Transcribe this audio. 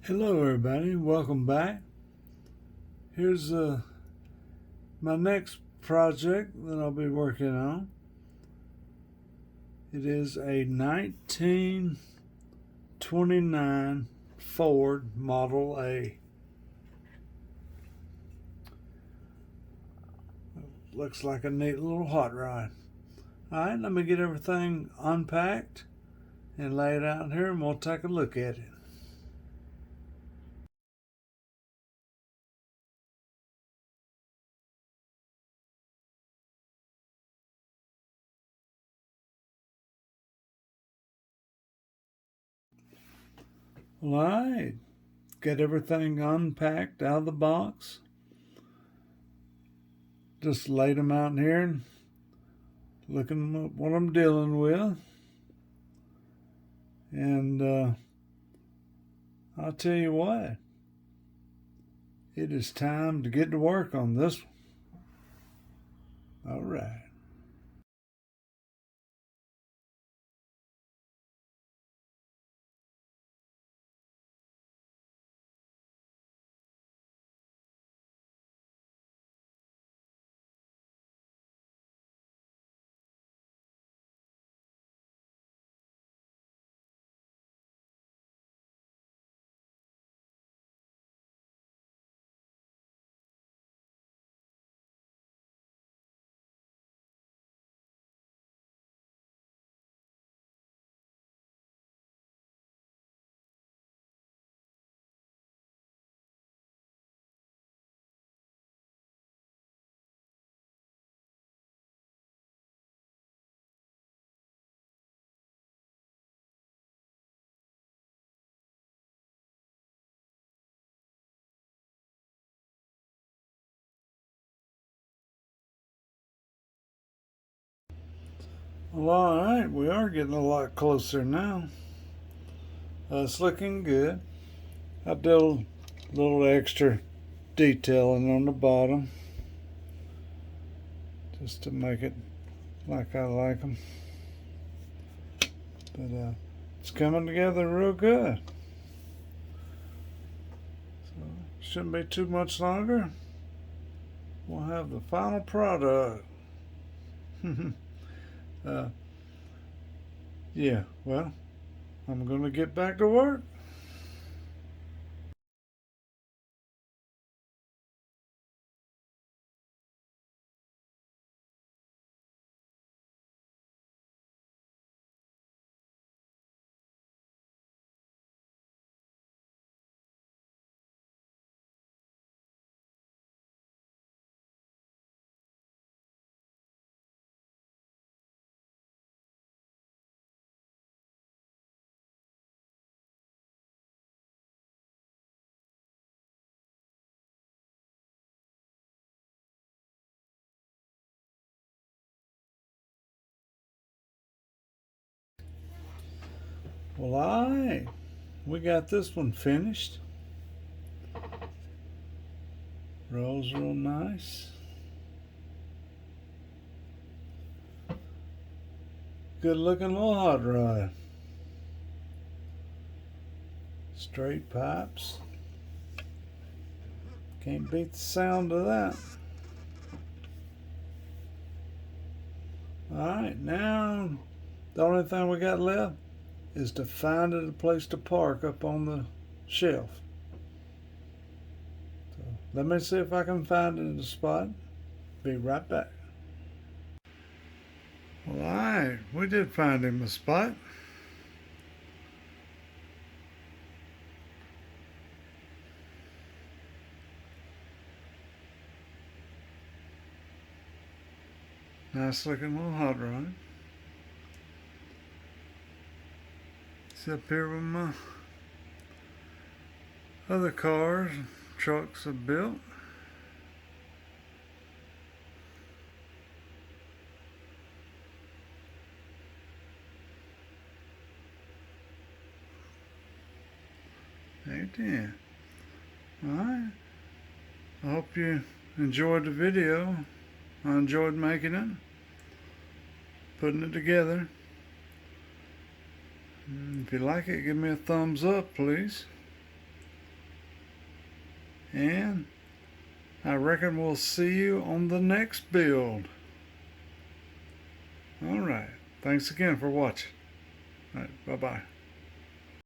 Hello everybody, welcome back. Here's my next project that I'll be working on. It is a 1929 Ford Model A. Looks like a neat little hot rod. Alright, let me get everything unpacked and lay it out here and we'll take a look at it. Alright, get everything unpacked out of the box. Just laid them out here and looking at what I'm dealing with. And I'll tell you what, it is time to get to work on this one. All right. Well, all right, we are getting a lot closer now. It's looking good. I did a little extra detailing on the bottom just to make it like I like them. But it's coming together real good. So shouldn't be too much longer. We'll have the final product. Yeah, well, I'm going to get back to work. Well, all right, we got this one finished. Rolls real nice. Good looking little hot rod. Straight pipes. Can't beat the sound of that. Alright, now the only thing we got left is to find it a place to park up on the shelf. So let me see if I can find it in the spot. Be right back. Well, alright, we did find him a spot. Nice looking little hot rod. It's up here with my other cars, trucks are built. Right there. Alright. I hope you enjoyed the video. I enjoyed making it, putting it together. If you like it, give me a thumbs up, please. And I reckon we'll see you on the next build. Alright, thanks again for watching. Alright, bye-bye.